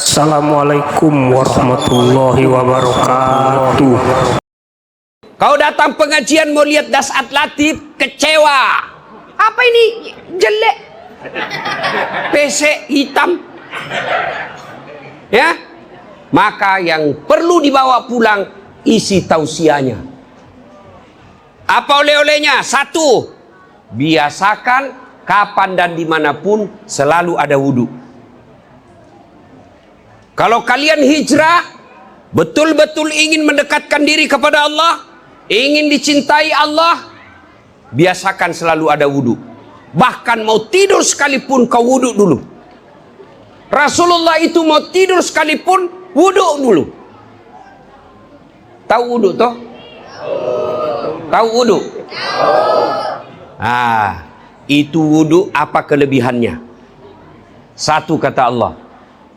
Assalamualaikum warahmatullahi wabarakatuh. Kau datang pengajian mau lihat Dasat Latif, kecewa. Apa ini jelek? PC hitam. Ya, maka yang perlu dibawa pulang isi tausiahnya. Apa oleh-olehnya? Satu, biasakan kapan dan dimanapun selalu ada wudhu. Kalau kalian hijrah, betul-betul ingin mendekatkan diri kepada Allah, ingin dicintai Allah, biasakan selalu ada wudhu. Bahkan mau tidur sekalipun kau wudhu dulu. Rasulullah itu mau tidur sekalipun wudhu dulu. Tahu wudhu toh? Tahu wudhu? Itu wudhu apa kelebihannya? Satu kata Allah,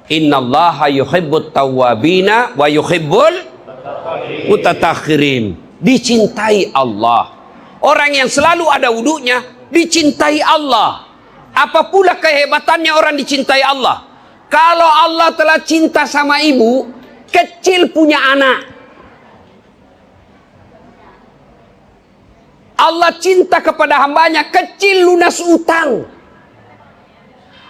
Innallaha yuhibbut tawwabina wa yuhibbul mutattakhirin. Dicintai Allah. Orang yang selalu ada wudunya dicintai Allah. Apa pula kehebatannya orang dicintai Allah? Kalau Allah telah cinta sama ibu, kecil punya anak. Allah cinta kepada hambanya, kecil lunas utang.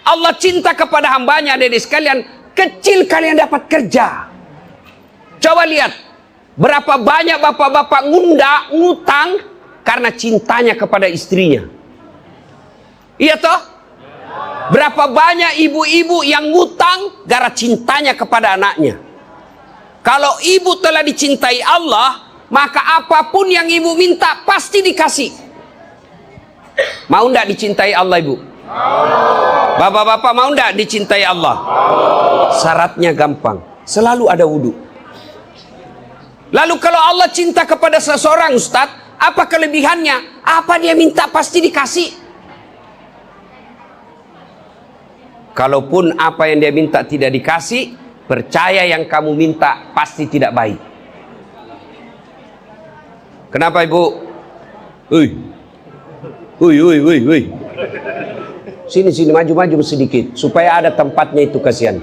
Allah cinta kepada hambanya, adik sekalian, kecil kalian dapat kerja. Coba lihat, berapa banyak bapak-bapak ngutang karena cintanya kepada istrinya. Iya toh? Berapa banyak ibu-ibu yang ngutang gara cintanya kepada anaknya. Kalau ibu telah dicintai Allah, maka apapun yang ibu minta pasti dikasih. Mau ndak dicintai Allah ibu? Bapak-bapak mau ndak dicintai Allah? Syaratnya gampang, selalu ada wudhu. Lalu kalau Allah cinta kepada seseorang, Ustadz, apa kelebihannya? Apa dia minta pasti dikasih. Kalaupun apa yang dia minta tidak dikasih, percaya yang kamu minta pasti tidak baik. Kenapa ibu? Woi. Sini maju sedikit supaya ada tempatnya itu, kasihan.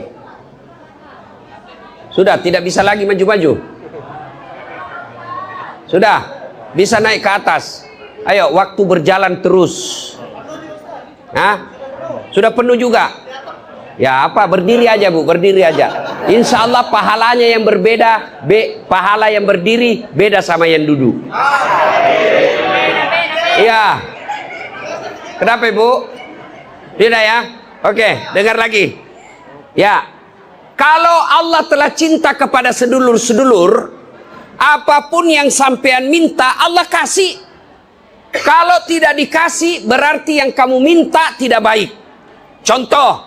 Sudah tidak bisa lagi maju. Sudah bisa naik ke atas. Ayo, waktu berjalan terus. Sudah penuh juga. Ya apa, berdiri aja bu, berdiri aja. Insya Allah pahalanya yang berbeda, pahala yang berdiri beda sama yang duduk. Iya. Kenapa ibu? Tidak ya? Oke, dengar lagi. Ya, kalau Allah telah cinta kepada sedulur-sedulur, apapun yang sampean minta Allah kasih. Kalau tidak dikasih, berarti yang kamu minta tidak baik. Contoh,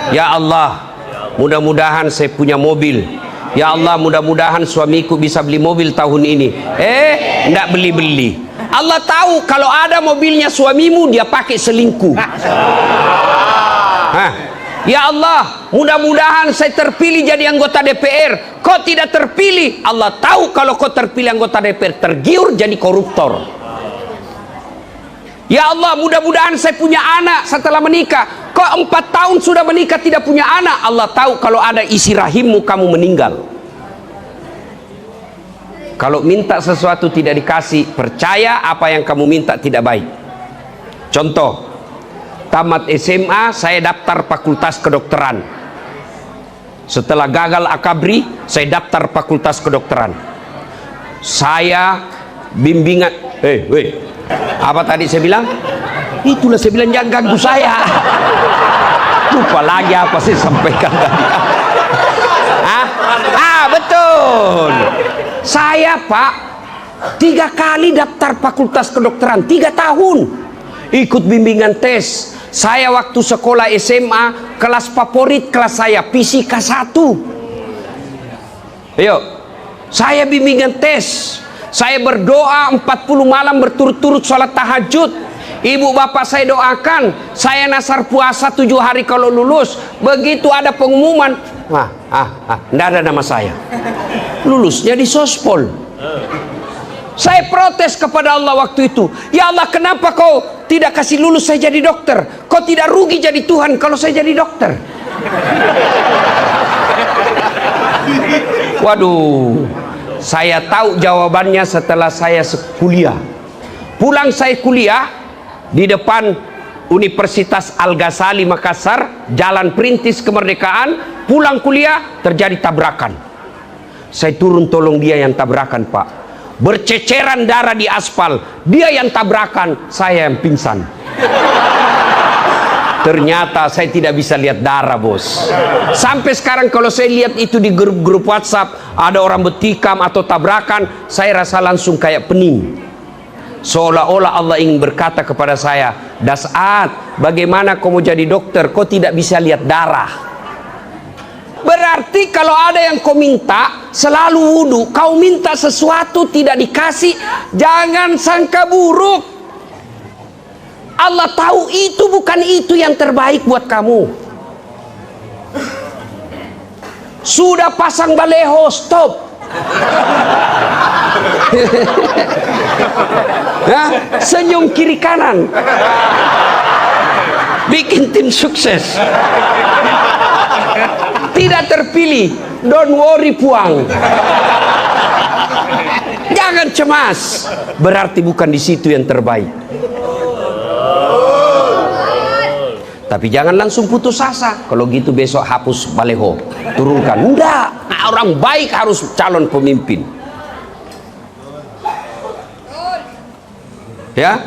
ya Allah, mudah-mudahan saya punya mobil. Ya Allah, mudah-mudahan suamiku bisa beli mobil tahun ini. Enggak beli-beli. Allah tahu kalau ada mobilnya suamimu, dia pakai selingkuh. Ya Allah, mudah-mudahan saya terpilih jadi anggota DPR. Kau tidak terpilih. Allah tahu kalau kau terpilih anggota DPR, tergiur jadi koruptor. Ya Allah, mudah-mudahan saya punya anak setelah menikah. Kau 4 tahun sudah menikah tidak punya anak. Allah tahu kalau ada isi rahimmu kamu meninggal. Kalau minta sesuatu tidak dikasih, percaya apa yang kamu minta tidak baik. Contoh, tamat SMA saya daftar fakultas kedokteran. Setelah gagal akabri, saya daftar fakultas kedokteran. Saya bimbingan. Apa tadi saya bilang? Itulah saya bilang, jangan ganggu saya. Lupa lagi apa saya sampaikan tadi. Betul. Saya Pak 3 kali daftar fakultas kedokteran, 3 tahun ikut bimbingan tes. Saya waktu sekolah SMA, kelas favorit kelas saya fisika 1. Ayo, saya bimbingan tes. Saya berdoa 40 malam berturut-turut sholat tahajud. Ibu bapak saya doakan. Saya nasar puasa 7 hari kalau lulus. Begitu ada pengumuman, enggak ada nama saya. Lulusnya di Sospol. Saya protes kepada Allah waktu itu. Ya Allah, kenapa kau tidak kasih lulus saya jadi dokter? Kau tidak rugi jadi Tuhan kalau saya jadi dokter? Waduh, saya tahu jawabannya setelah saya kuliah. Pulang saya kuliah di depan Universitas Al-Ghazali Makassar, Jalan Perintis Kemerdekaan. Pulang kuliah terjadi tabrakan. Saya turun tolong dia yang tabrakan, Pak. Berceceran darah di aspal. Dia yang tabrakan, saya yang pingsan. Ternyata saya tidak bisa lihat darah, bos. Sampai sekarang kalau saya lihat itu di grup-grup WhatsApp, ada orang bertikam atau tabrakan, saya rasa langsung kayak pening. Seolah-olah Allah ingin berkata kepada saya, Das'at, bagaimana kau mau jadi dokter, kau tidak bisa lihat darah. Berarti kalau ada yang kau minta, selalu wudu. Kau minta sesuatu tidak dikasih, jangan sangka buruk. Allah tahu itu bukan itu yang terbaik buat kamu. Sudah pasang baleho, stop. Senyum kiri kanan, bikin tim sukses. Tidak terpilih, don't worry puang. Jangan cemas, berarti bukan di situ yang terbaik. Tapi jangan langsung putus asa. Kalau gitu besok hapus baleho, turunkan. Enggak, orang baik harus calon pemimpin. Ya,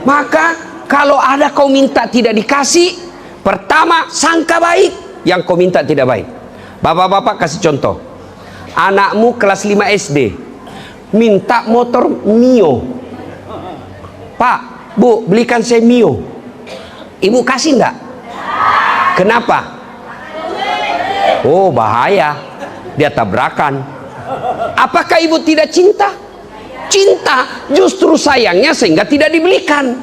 maka kalau ada kau minta tidak dikasih, pertama sangka baik yang kau minta tidak baik. Bapak-bapak kasih contoh. Anakmu kelas 5 SD minta motor Mio. Pak, Bu, belikan saya Mio. Ibu kasih enggak? Kenapa? Oh, bahaya. Dia tabrakan. Apakah ibu tidak cinta? Cinta, justru sayangnya sehingga tidak dibelikan.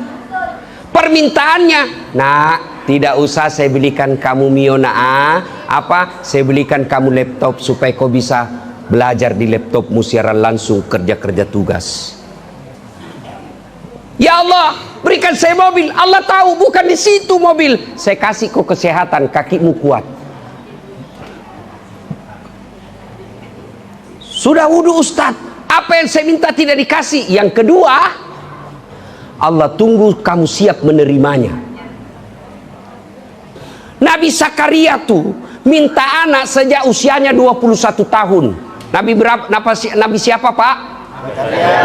Permintaannya, nak, tidak usah saya belikan kamu Mio, nak. Apa? Saya belikan kamu laptop supaya kau bisa belajar di laptopmu secara langsung, kerja-kerja tugas. Ya Allah, berikan saya mobil. Allah tahu bukan di situ mobil. Saya kasih kau kesehatan, kakimu kuat. Sudah wudu Ustadz. Apa yang saya minta tidak dikasih. Yang kedua, Allah tunggu kamu siap menerimanya. Nabi Zakaria tuh minta anak sejak usianya 21 tahun. Nabi berapa? Nabi siapa, Pak?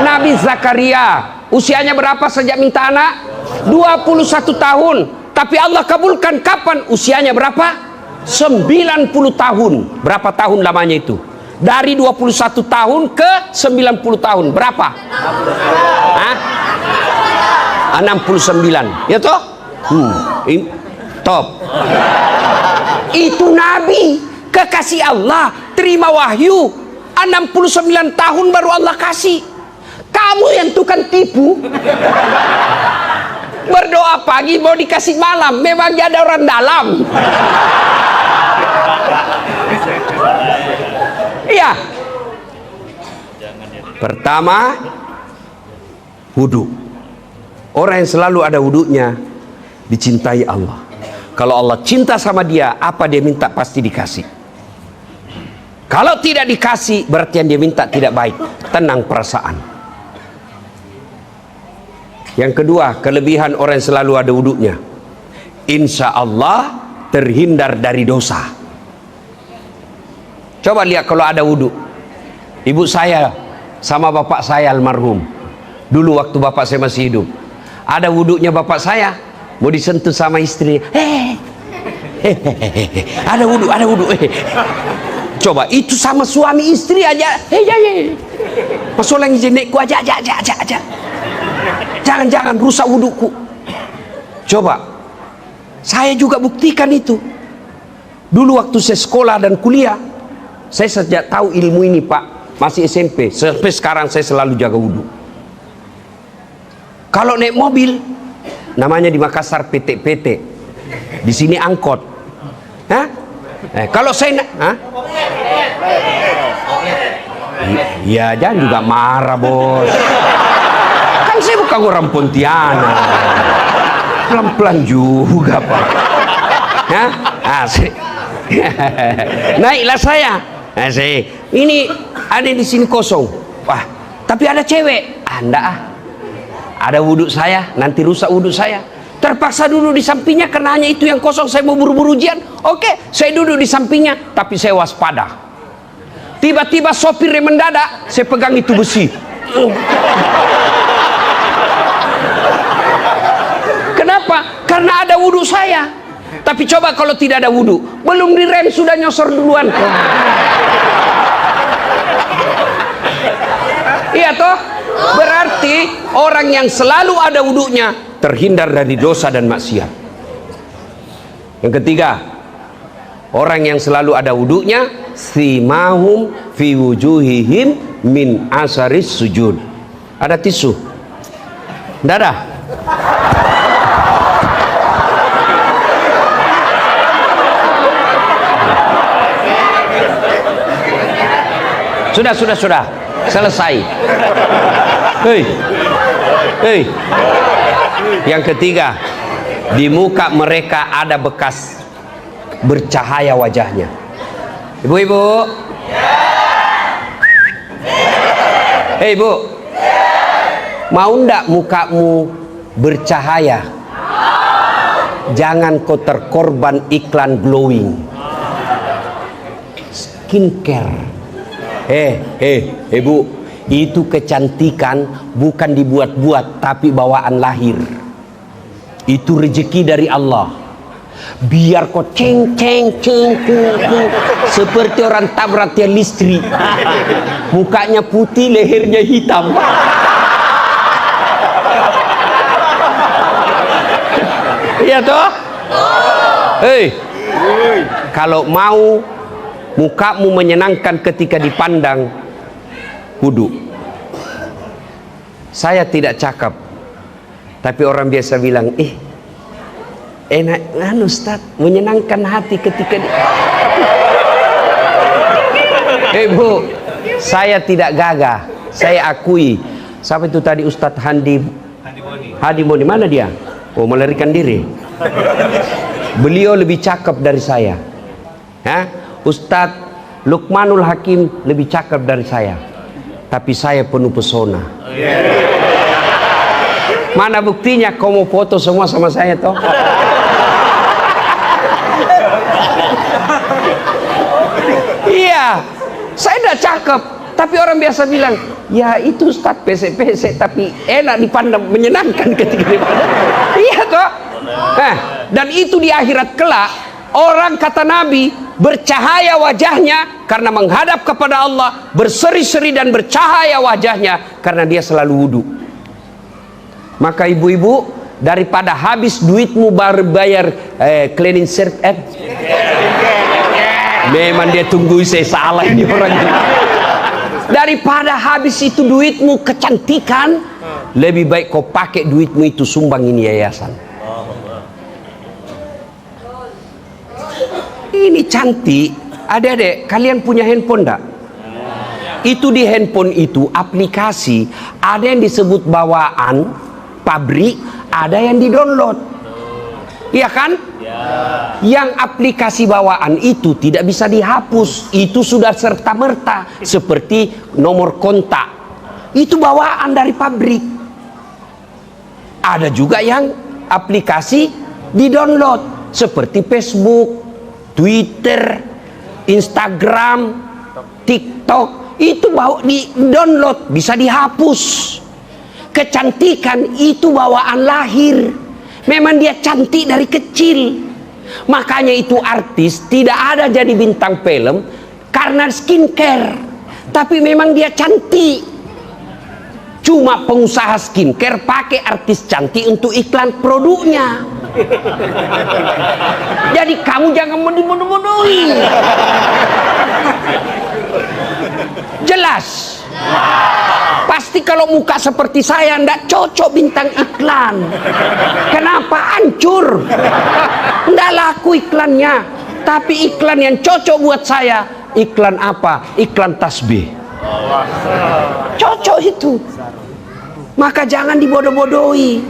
Nabi Zakaria. Usianya berapa sejak minta anak? 21 tahun. Tapi Allah kabulkan kapan? Usianya berapa? 90 tahun. Berapa tahun lamanya itu? Dari 21 tahun ke 90 tahun. Berapa? Hah? 69. Ya toh? Top. Itu Nabi kekasih Allah, terima wahyu. 69 tahun baru Allah kasih. Kamu yang tukang tipu, berdoa pagi mau dikasih malam, memang ada orang dalam. Iya. Pertama, wudu. Orang yang selalu ada wudunya dicintai Allah. Kalau Allah cinta sama dia, apa dia minta pasti dikasih. Kalau tidak dikasih, berarti yang dia minta tidak baik. Tenang perasaan. Yang kedua, kelebihan orang yang selalu ada wudunya, insya Allah terhindar dari dosa. Coba lihat kalau ada wudu. Ibu saya sama bapak saya almarhum, dulu waktu bapak saya masih hidup, ada wudunya bapak saya, mau disentuh sama istri, ada wudu, ada wudu. Coba itu sama suami istri aja, masalah yang jenekku aja. Jangan rusak wuduku. Coba saya juga buktikan itu. Dulu waktu saya sekolah dan kuliah, saya sejak tahu ilmu ini, Pak, masih SMP, sampai sekarang saya selalu jaga wudu. Kalau naik mobil, namanya di Makassar PT, di sini angkot. Hah? Kalau saya iya, jangan juga marah, bos. Kan saya bukan orang Pontianak. Pelan-pelan juga, Pak. Naiklah saya Ini ada di sini kosong. Wah, tapi ada cewek. Enggak ah. Ada wudhu saya, nanti rusak wudhu saya. Terpaksa duduk di sampingnya karena hanya itu yang kosong. Saya mau buru-buru ujian. Oke, saya duduk di sampingnya, tapi saya waspada. Tiba-tiba sopirnya mendadak, saya pegang itu besi. Kenapa? Karena ada wudhu saya. Tapi coba kalau tidak ada wudhu, belum direm sudah nyosor duluan. Iya toh? Berarti orang yang selalu ada wudhunya terhindar dari dosa dan maksiat. Yang ketiga, orang yang selalu ada wudhunya, simahum fi wujuhihim min asaris sujud. Ada tisu? Tidak ada? Sudah. Selesai. Hei. Yang ketiga, di muka mereka ada bekas bercahaya wajahnya. Ibu-ibu. Hei bu. Mau ndak mukamu bercahaya? Jangan kau terkorban iklan glowing. Skincare. Bu, itu kecantikan bukan dibuat-buat tapi bawaan lahir. Itu rezeki dari Allah. Biar kau ceng seperti orang tabrak tiang listrik. Mukanya putih, lehernya hitam. Iya toh? Kalau mau mukamu menyenangkan ketika dipandang, wudhu. Saya tidak cakap, tapi orang biasa bilang, enak Ustaz, menyenangkan hati ketika Bu, saya tidak gagah. Saya akui. Siapa itu tadi Ustadz Hadi Boni, mana dia? Oh, melarikan diri. Beliau lebih cakep dari saya. Ustadz Luqmanul Hakim lebih cakep dari saya, tapi saya penuh pesona. Mana buktinya kau mau foto semua sama saya toh? Iya, saya udah cakep, tapi orang biasa bilang, ya itu Ustadz pesek-pesek tapi enak dipandang, menyenangkan ketika dipandang. Iya toh? Dan itu di akhirat kelak, orang kata Nabi bercahaya wajahnya karena menghadap kepada Allah, berseri-seri dan bercahaya wajahnya karena dia selalu wudhu. Maka ibu-ibu, daripada habis duitmu baru bayar cleaning service, memang dia tunggu saya salah ini orang. Daripada habis itu duitmu kecantikan, lebih baik kau pakai duitmu itu sumbang ini yayasan. Ini cantik. Adik-adik, kalian punya handphone enggak? Itu di handphone itu aplikasi, ada yang disebut bawaan pabrik, ada yang di-download. Iya kan? Yang aplikasi bawaan itu tidak bisa dihapus. Itu sudah serta-merta, seperti nomor kontak. Itu bawaan dari pabrik. Ada juga yang aplikasi di-download, seperti Facebook, Twitter, Instagram, TikTok. Itu di-download, bisa dihapus. Kecantikan itu bawaan lahir. Memang dia cantik dari kecil. Makanya itu artis tidak ada jadi bintang film karena skincare. Tapi memang dia cantik. Cuma pengusaha skincare pakai artis cantik untuk iklan produknya. Jadi kamu jangan bodoh-bodohi. Jelas. Pasti kalau muka seperti saya ndak cocok bintang iklan. Kenapa? Hancur. Ndak laku iklannya. Tapi iklan yang cocok buat saya, iklan apa? Iklan tasbih. Cocok itu. Maka jangan dibodoh-bodohi.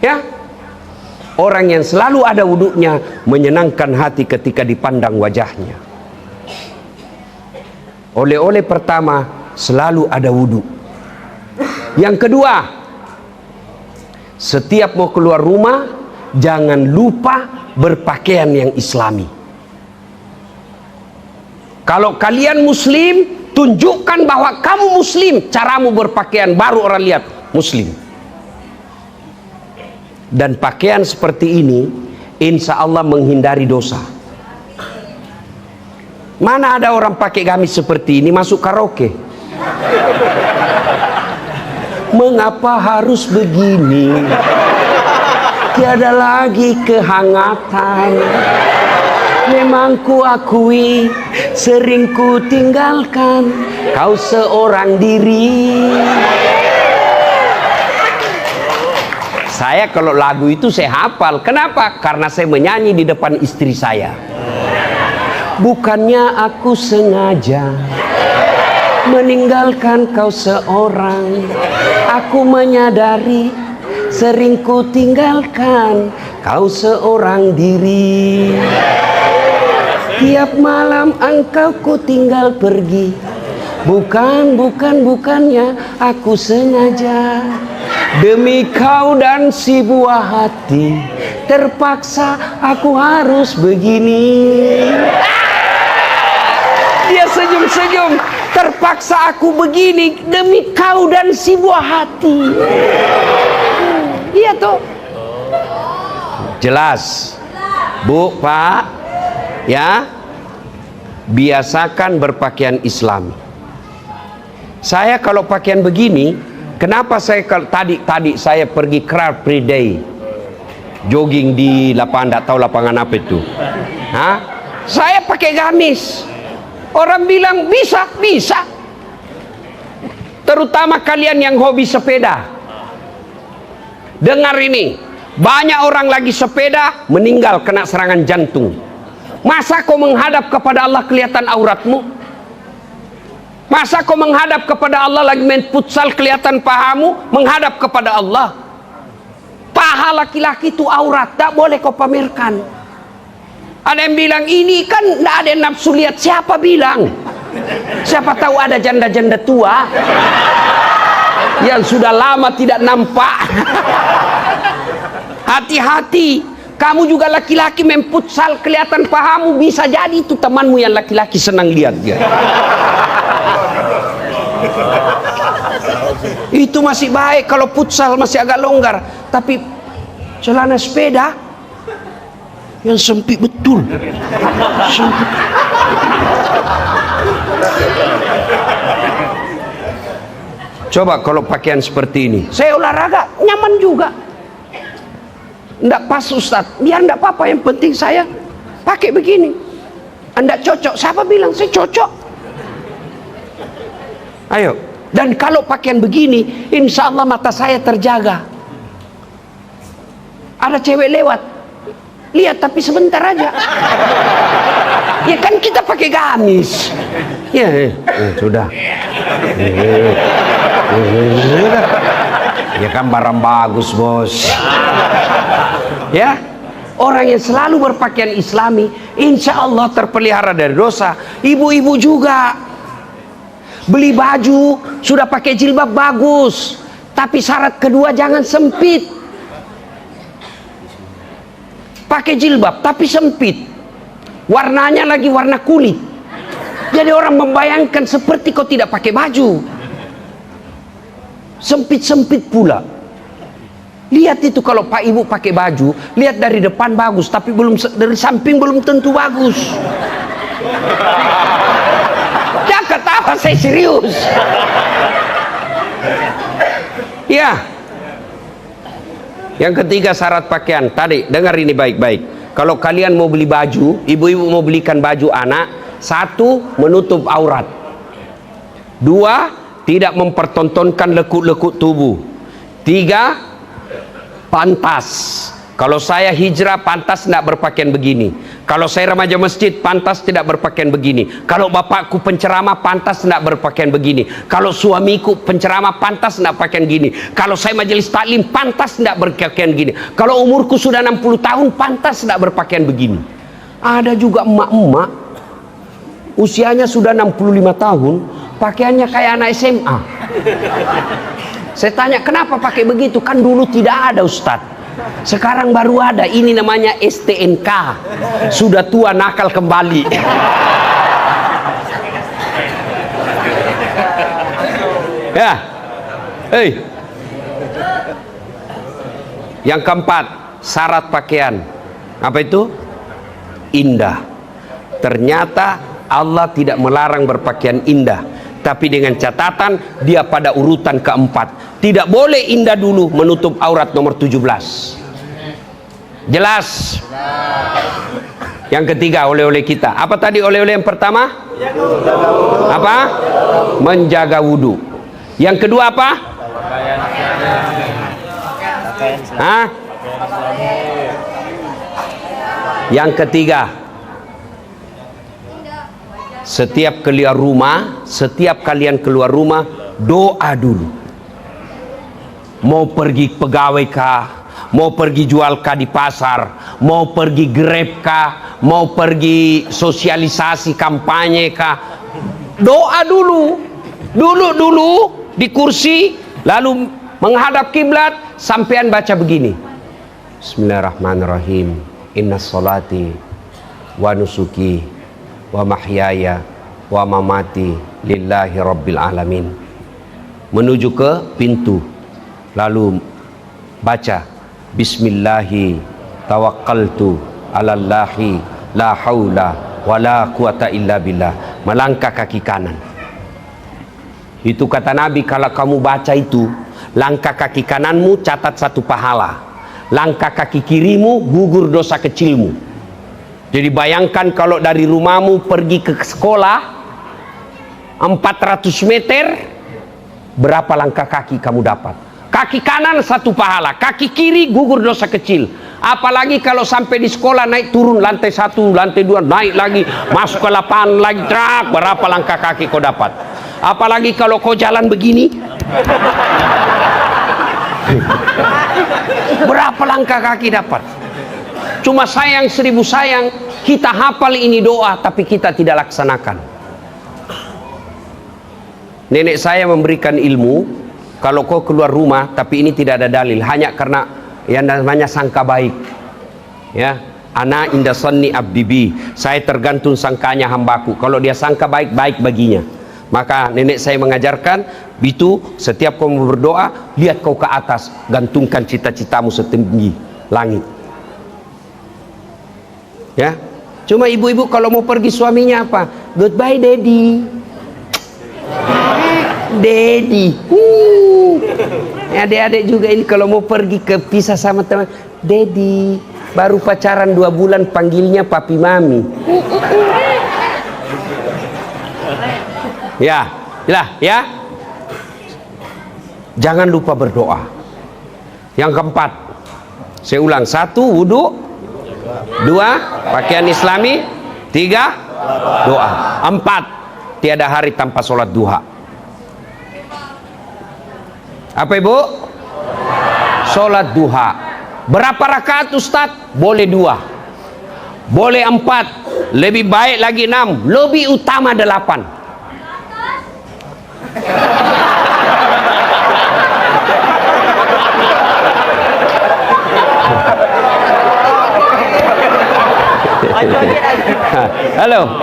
Ya. Orang yang selalu ada wudhunya menyenangkan hati ketika dipandang wajahnya. Oleh-oleh pertama, selalu ada wudhu. Yang kedua, setiap mau keluar rumah, jangan lupa berpakaian yang islami. Kalau kalian muslim, tunjukkan bahwa kamu muslim. Caramu berpakaian, baru orang lihat muslim. Dan pakaian seperti ini, insya Allah menghindari dosa. Mana ada orang pakai gamis seperti ini masuk karaoke? Mengapa harus begini? Tiada lagi kehangatan. Memang ku akui sering ku tinggalkan kau seorang diri. Saya kalau lagu itu saya hafal. Kenapa? Karena saya menyanyi di depan istri saya. Bukannya aku sengaja meninggalkan kau seorang. Aku menyadari sering ku tinggalkan kau seorang diri. Tiap malam engkau ku tinggal pergi. Bukannya aku sengaja. Demi kau dan si buah hati, terpaksa aku harus begini. Dia senyum-senyum. Terpaksa aku begini demi kau dan si buah hati. Iya toh. Jelas. Bu, Pak, ya, biasakan berpakaian Islam. Saya kalau pakaian begini, kenapa saya tadi saya pergi Car Free Day, jogging di lapangan, tahu lapangan apa itu? Hah? Saya pakai gamis. Orang bilang bisa. Terutama kalian yang hobi sepeda. Dengar ini, banyak orang lagi sepeda meninggal kena serangan jantung. Masa kau menghadap kepada Allah kelihatan auratmu? Masa kau menghadap kepada Allah lagi main futsal kelihatan pahamu? Menghadap kepada Allah. Paha laki-laki itu aurat, tak boleh kau pamerkan. Ada yang bilang ini kan tidak ada yang nafsu lihat. Siapa bilang? Siapa tahu ada janda-janda tua yang sudah lama tidak nampak. Hati-hati. Kamu juga laki-laki main futsal kelihatan pahamu, bisa jadi itu temanmu yang laki-laki senang lihat dia. Itu masih baik kalau futsal masih agak longgar, tapi celana sepeda yang sempit betul. Sempit. Coba kalau pakaian seperti ini, saya olahraga nyaman juga. Nggak pas Ustaz, biar nggak apa-apa, yang penting saya pakai begini. Anda cocok, siapa bilang saya cocok? Ayo. Dan kalau pakaian begini, insya Allah mata saya terjaga. Ada cewek lewat, lihat tapi sebentar aja. Ya kan kita pakai gamis. Ya, sudah. Ya kan barang bagus, bos. Ya, orang yang selalu berpakaian Islami, insya Allah terpelihara dari dosa. Ibu-ibu juga beli baju sudah pakai jilbab bagus, tapi syarat kedua jangan sempit. Pakai jilbab tapi sempit, warnanya lagi warna kulit, jadi orang membayangkan seperti kau tidak pakai baju. Sempit-sempit pula. Lihat itu kalau Pak Ibu pakai baju, lihat dari depan bagus, tapi belum dari samping belum tentu bagus. Jangan ketawa, saya serius. Ya. Yang ketiga syarat pakaian, tadi dengar ini baik-baik. Kalau kalian mau beli baju, ibu-ibu mau belikan baju anak, satu, menutup aurat. Dua, tidak mempertontonkan lekuk-lekuk tubuh. Tiga, pantas. Kalau saya hijrah, pantas tidak berpakaian begini. Kalau saya remaja masjid, pantas tidak berpakaian begini. Kalau bapakku penceramah, pantas tidak berpakaian begini. Kalau suamiku penceramah, pantas tidak pakaian gini. Kalau saya majelis taklim, pantas tidak berpakaian gini. Kalau umurku sudah 60 tahun, pantas tidak berpakaian begini. Ada juga emak-emak usianya sudah 65 tahun, pakaiannya kayak anak SMA. Saya tanya, kenapa pakai begitu? Kan dulu tidak ada, Ustadz. Sekarang baru ada. Ini namanya STNK. Sudah tua nakal kembali. Ya. Hei. Yang keempat, syarat pakaian. Apa itu? Indah. Ternyata Allah tidak melarang berpakaian indah, tapi dengan catatan dia pada urutan keempat. Tidak boleh indah dulu, menutup aurat nomor 17. Jelas? Yang ketiga, oleh-oleh kita. Apa tadi oleh-oleh yang pertama? Apa? Menjaga wudhu. Yang kedua apa? Hah? Yang ketiga, setiap kalian keluar rumah, doa dulu. Mau pergi pegawai kah, mau pergi jual kah di pasar, mau pergi grab kah, mau pergi sosialisasi kampanye kah, doa dulu. Dulu di kursi, lalu menghadap kiblat, sampean baca begini. Bismillahirrahmanirrahim. Inna salati wa nusuki wa mahyaya wa mamati lillahi rabbil alamin. Menuju ke pintu, lalu baca bismillahi tawakkaltu alallahi la haula wala quwata illa billah. Melangkah kaki kanan. Itu kata Nabi, kalau kamu baca itu, langkah kaki kananmu catat 1 pahala, langkah kaki kirimu gugur dosa kecilmu. Jadi bayangkan kalau dari rumahmu pergi ke sekolah 400 meter, berapa langkah kaki kamu dapat? Kaki kanan 1 pahala, kaki kiri gugur dosa kecil. Apalagi kalau sampai di sekolah naik turun lantai 1, lantai 2, naik lagi, masuk ke lapangan lagi, trak, berapa langkah kaki kau dapat? Apalagi kalau kau jalan begini, berapa langkah kaki dapat? Cuma sayang 1000 sayang, kita hafal ini doa tapi kita tidak laksanakan. Nenek saya memberikan ilmu, kalau kau keluar rumah tapi ini tidak ada dalil, hanya karena yang namanya sangka baik. Ya, ana inda sanni abdibi, saya tergantung sangkanya hambaku. Kalau dia sangka baik, baik baginya. Maka nenek saya mengajarkan, itu setiap kau berdoa, lihat kau ke atas, gantungkan cita-citamu setinggi langit. Ya, cuma ibu-ibu kalau mau pergi suaminya apa? Goodbye daddy. Daddy. Adik-adik juga ini kalau mau pergi ke pisah sama teman, daddy. Baru pacaran 2 bulan panggilnya papi mami. Ya, ya. Jangan lupa berdoa. Yang keempat, saya ulang, 1 wudu, 2 pakaian islami, 3 doa, 4 tiada hari tanpa sholat duha. Apa ibu? Sholat duha. Berapa rakaat Ustadz? Boleh 2, boleh 4, lebih baik lagi 6, lebih utama 8. Halo,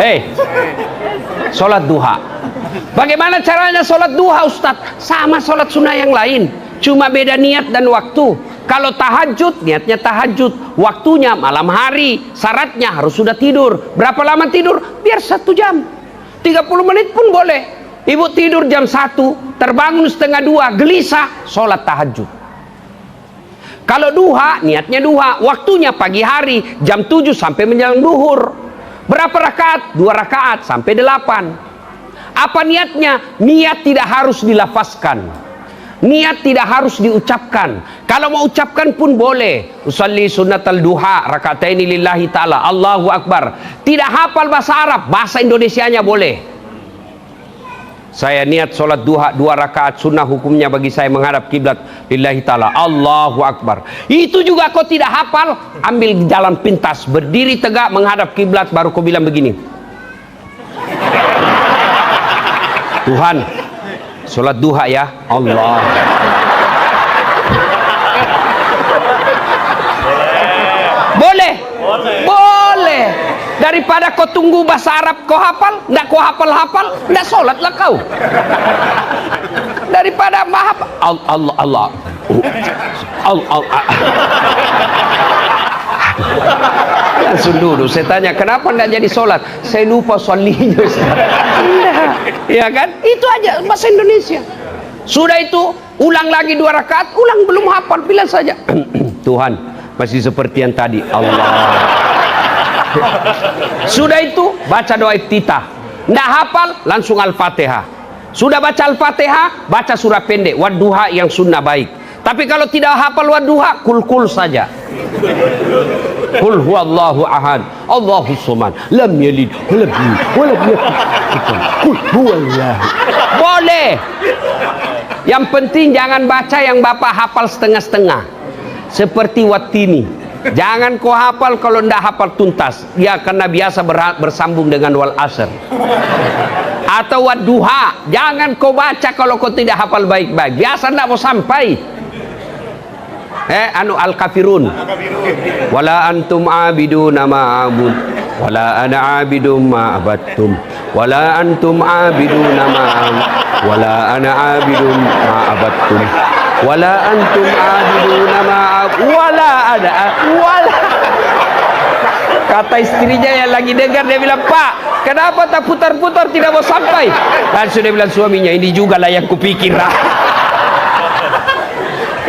sholat duha. Bagaimana caranya sholat duha Ustadz? Sama sholat sunnah yang lain, cuma beda niat dan waktu. Kalau tahajud, niatnya tahajud, waktunya malam hari, syaratnya harus sudah tidur. Berapa lama tidur? Biar 1 jam, 30 menit pun boleh. Ibu tidur jam 1, terbangun setengah 2, gelisah, sholat tahajud. Kalau duha, niatnya duha, waktunya pagi hari, jam 7 sampai menjelang duhur. Berapa rakaat? 2 rakaat sampai 8. Apa niatnya? Niat tidak harus dilafazkan, niat tidak harus diucapkan. Kalau mau ucapkan pun boleh. Usalli sunnatal duha rakataini lillahi ta'ala, Allahu Akbar. Tidak hafal bahasa Arab, bahasa Indonesianya boleh. Saya niat sholat duha 2 rakaat sunnah, hukumnya bagi saya menghadap kiblat lillahi ta'ala, Allahu Akbar. Itu juga kau tidak hafal, ambil jalan pintas, berdiri tegak menghadap kiblat, baru kau bilang begini. Tuhan, sholat duha ya Allah. Boleh. Boleh. Daripada kau tunggu bahasa Arab kau hafal, ndak kau hafal, ndak sholatlah kau. Daripada mahab Allah. Langsung duduk. Saya tanya, kenapa ndak jadi sholat? Saya lupa sholinya, Ustaz. Ya kan? Itu aja bahasa Indonesia. Sudah itu, ulang lagi 2 rakaat, ulang belum hafal, bilang saja. Tuhan, masih seperti yang tadi. Allah. Sudah itu, baca doa iftitah. Nggak hafal, langsung Al-Fatihah. Sudah baca Al-Fatihah, baca surah pendek, wadduha yang sunnah baik. Tapi kalau tidak hafal wadduha, kul saja. Qul huwallahu ahad, Allahus samad, lam yalid walam yulad walam yakul qul huwallahu. Boleh. Yang penting jangan baca yang Bapak hafal setengah-setengah. Seperti Wattini. Jangan kau hafal kalau ndak hafal tuntas. Ya, karena biasa bersambung dengan wal asr. Atau wadduha. Jangan kau baca kalau kau tidak hafal baik-baik. Biasa ndak mau sampai. Al-kafirun. Wala antum abiduna ma a'bud. Wala ana abidum ma abattum. Wala antum abiduna ma a'bud. Wala ana abidum ma abattum. Wala antum abiduna ma a'bud. Wala ana wala. Kata istrinya yang lagi dengar, dia bilang, Pak, kenapa tak putar-putar tidak mau sampai? Dan sudah bilang suaminya, ini juga lah yang kupikir.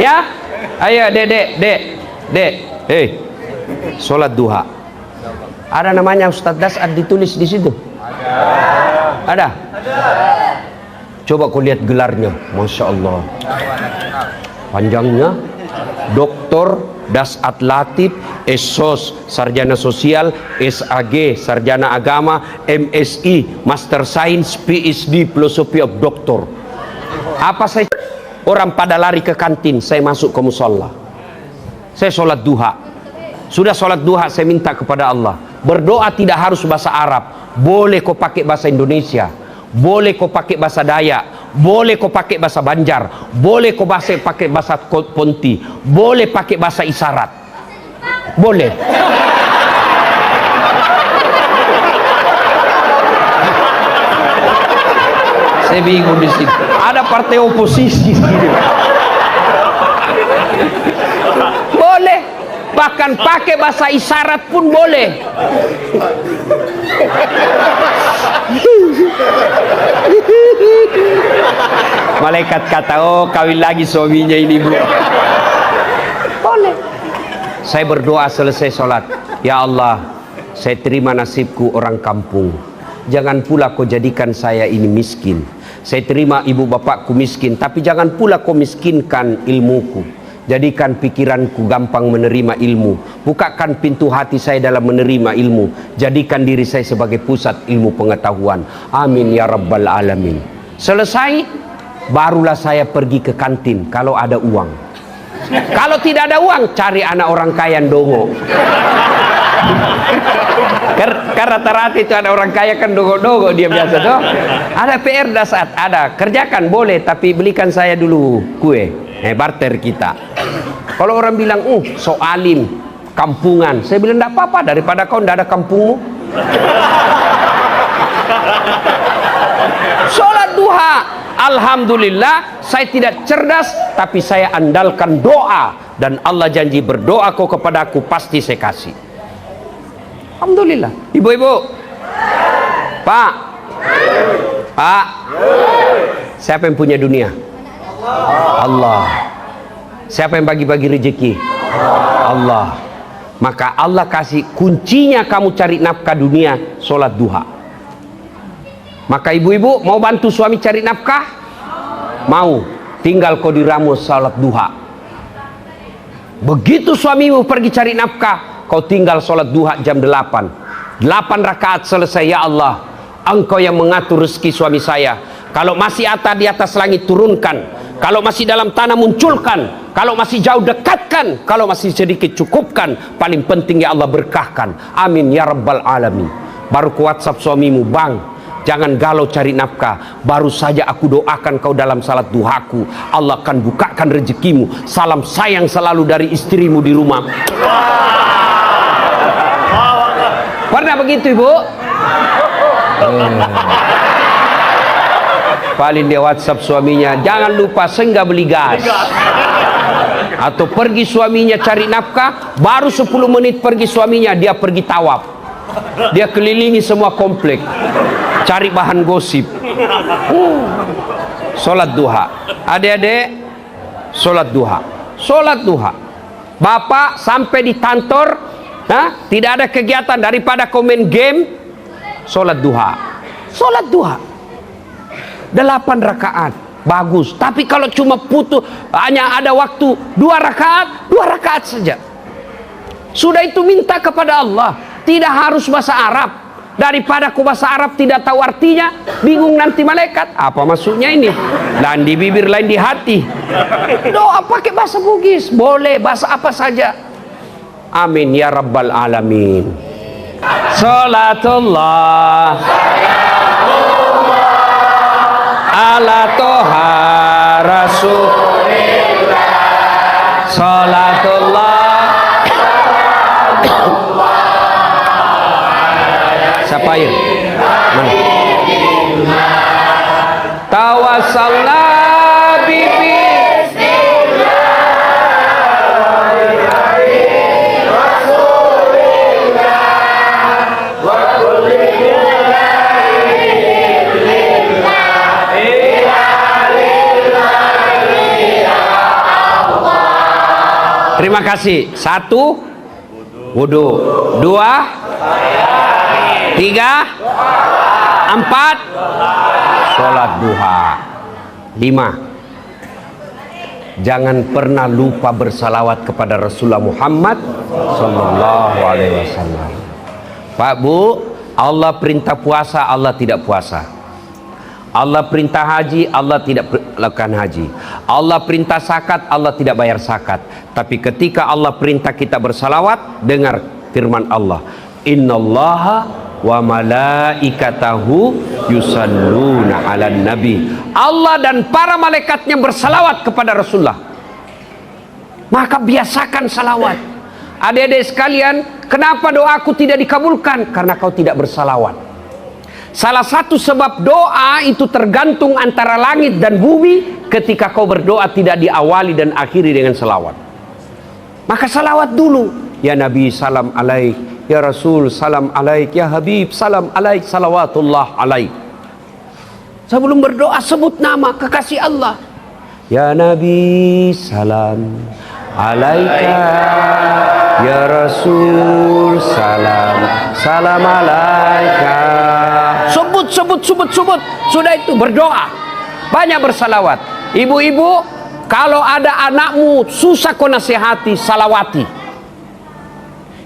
Ya, ayo dek, hei, sholat duha. Ada namanya Ustadz Das'ad ditulis di situ. Ada. Coba kau lihat gelarnya, masya Allah. Panjangnya, Doktor Das'ad Latif, SOS, Sarjana Sosial, SAG, Sarjana Agama, MSI, Master Science, PhD, Philosophy of Doctor. Apa saya? Orang pada lari ke kantin, saya masuk ke musola. Saya sholat duha. Sudah sholat duha, saya minta kepada Allah. Berdoa tidak harus bahasa Arab. Boleh kau pakai bahasa Indonesia. Boleh kau pakai bahasa Dayak. Boleh kau pakai bahasa Banjar. Boleh kau pakai bahasa Ponti. Boleh pakai bahasa isyarat. Boleh. Saya bingung di sini. Ada partai oposisi sini. Boleh. Bahkan pakai bahasa isyarat pun boleh. Malaikat kata, oh kawin lagi suaminya ini, Bu. Boleh. Saya berdoa selesai sholat. Ya Allah, saya terima nasibku orang kampung. Jangan pula kau jadikan saya ini miskin. Saya terima ibu bapakku miskin, tapi jangan pula kau miskinkan ilmuku. Jadikan pikiranku gampang menerima ilmu. Bukakan pintu hati saya dalam menerima ilmu. Jadikan diri saya sebagai pusat ilmu pengetahuan. Amin ya rabbal alamin. Selesai, barulah saya pergi ke kantin kalau ada uang. Kalau tidak ada uang, cari anak orang kaya dongo. Karena rata-rata itu ada orang kaya kan dogo-dogo dia biasa tuh. Ada PR Das'ad, ada. Kerjakan boleh, tapi belikan saya dulu kue. Barter kita. Kalau orang bilang, so alim, kampungan. Saya bilang, enggak apa-apa, daripada kau enggak ada kampungmu. Sholat duha. Alhamdulillah, saya tidak cerdas, tapi saya andalkan doa. Dan Allah janji, berdoa kau kepada aku, pasti saya kasih. Alhamdulillah. Ibu-ibu, Pak, siapa yang punya dunia? Allah. Siapa yang bagi-bagi rezeki? Allah. Maka Allah kasih kuncinya kamu cari nafkah dunia, sholat duha. Maka ibu-ibu mau bantu suami cari nafkah? Mau. Tinggal kau diramu sholat duha. Begitu suamimu pergi cari nafkah, kau tinggal sholat duha jam 8 rakaat selesai. Ya Allah, Engkau yang mengatur rezeki suami saya. Kalau masih di atas langit turunkan. Kalau masih dalam tanah munculkan. Kalau masih jauh dekatkan. Kalau masih sedikit cukupkan. Paling penting ya Allah berkahkan. Amin ya rabbal alamin. Baru ku WhatsApp suamimu, Bang, Jangan galau cari nafkah. Baru saja aku doakan kau dalam salat duhaku, Allah akan bukakan rezekimu. Salam sayang selalu dari istrimu di rumah. Pernah begitu, Ibu? Paling dia WhatsApp suaminya, jangan lupa senggah beli gas. Atau pergi suaminya cari nafkah, baru 10 menit pergi suaminya, dia pergi tawaf. Dia kelilingi semua komplek, cari bahan gosip. Sholat duha. Adik-adik, sholat duha. Sholat duha. Bapak sampai di kantor, tidak ada kegiatan daripada komen game, sholat duha. Sholat duha 8 rakaat bagus. Tapi kalau cuma putus, hanya ada waktu 2 rakaat saja. Sudah itu minta kepada Allah. Tidak harus bahasa Arab. Daripada ku bahasa Arab tidak tahu artinya, bingung nanti malaikat. Apa maksudnya ini? Lain di bibir, lain di hati. Doa pakai bahasa Bugis, boleh bahasa apa saja. Amin ya rabbal alamin. Salatullah ala toha rasulillah. Salatullah. Siapa ya? Mana? Tawassalna bibi. Terima kasih. 1, wudu. 2, 3, 4, sholat duha. 5, jangan pernah lupa bersalawat kepada Rasulullah Muhammad sallallahu alaihi wasallam. Pak, Bu, Allah perintah puasa, Allah tidak puasa. Allah perintah haji, Allah tidak lakukan haji. Allah perintah zakat, Allah tidak bayar zakat. Tapi ketika Allah perintah kita bersalawat, dengar firman Allah, innallaha wa malaikatahu yusalluna ala nabi. Allah dan para malaikatnya bersalawat kepada Rasulullah. Maka biasakan salawat. Adik-adik sekalian, kenapa doaku tidak dikabulkan? Karena kau tidak bersalawat. Salah satu sebab doa itu tergantung antara langit dan bumi. Ketika kau berdoa tidak diawali dan akhiri dengan salawat. Maka salawat dulu. Ya Nabi salam alaik, ya Rasul salam alaik, ya Habib salam alaik, salawatullah alaik. Sebelum berdoa sebut nama kekasih Allah. Ya Nabi salam alaika, ya Rasul salam salam alaika. Sebut. Sudah itu berdoa. Banyak bersalawat. Ibu-ibu, kalau ada anakmu susah kau nasihati, salawati.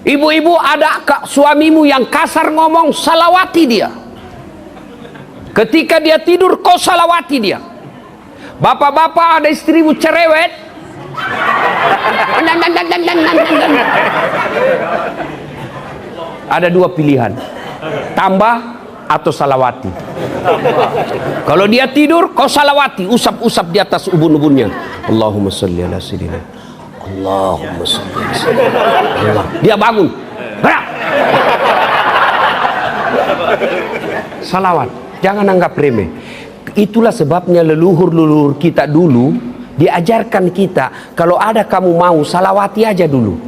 Ibu-ibu, ada suamimu yang kasar ngomong, salawati dia. Ketika dia tidur, kau salawati dia. Bapak-bapak, ada istrimu cerewet, ada 2 pilihan, tambah atau salawati. Kalau dia tidur, kau salawati, usap-usap di atas ubun-ubunnya. Allahumma sholli ala sayyidina. Allahumma sholli ala sayyidina. Dia bangun, gerak. Salawat, jangan anggap remeh. Itulah sebabnya leluhur-leluhur kita dulu diajarkan kita, kalau ada kamu mau, salawati aja dulu.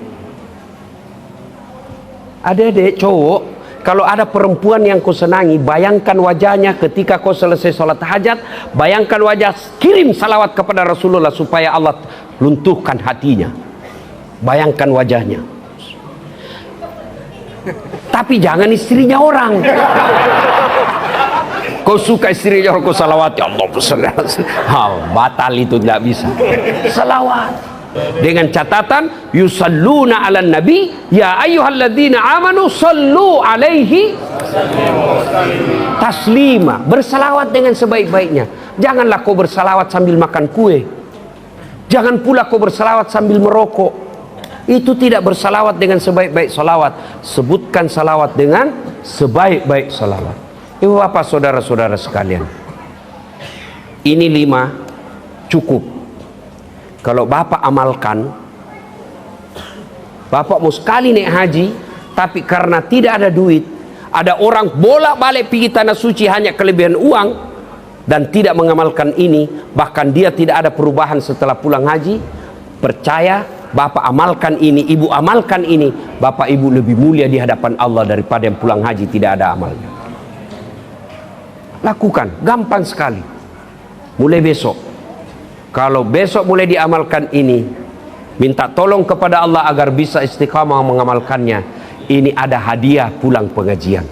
Adik-adik cowok, kalau ada perempuan yang kau senangi, bayangkan wajahnya ketika kau selesai sholat hajat. Bayangkan wajah, kirim salawat kepada Rasulullah supaya Allah luntuhkan hatinya. Bayangkan wajahnya. Tapi jangan istrinya orang. Kau suka istrinya orang, kau salawat, ya Allah, batal itu, tidak bisa. Salawat dengan catatan yusalluna ala nabi ya ayyuhalladzina amanu sallu alaihi taslima. Bersalawat dengan sebaik-baiknya. Janganlah kau bersalawat sambil makan kue. Jangan pula kau bersalawat sambil merokok. Itu tidak bersalawat dengan sebaik-baik salawat. Sebutkan salawat dengan sebaik-baik salawat. Ibu bapak saudara-saudara sekalian, ini 5 cukup. Kalau bapak amalkan, bapak mau sekali naik haji, tapi karena tidak ada duit, ada orang bolak-balik pergi tanah suci hanya kelebihan uang dan tidak mengamalkan ini, bahkan dia tidak ada perubahan setelah pulang haji. Percaya, bapak amalkan ini, ibu amalkan ini, bapak ibu lebih mulia di hadapan Allah daripada yang pulang haji tidak ada amalnya. Lakukan, gampang sekali. Mulai besok, kalau besok mulai diamalkan ini, minta tolong kepada Allah agar bisa istiqamah mengamalkannya. Ini ada hadiah pulang pengajian,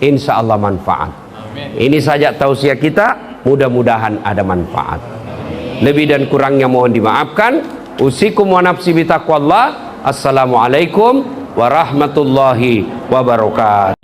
insya Allah manfaat. Ini saja tausiah kita, mudah-mudahan ada manfaat. Lebih dan kurangnya mohon dimaafkan. Usikum wa nafsi bitaqwallah. Assalamualaikum warahmatullahi wabarakatuh.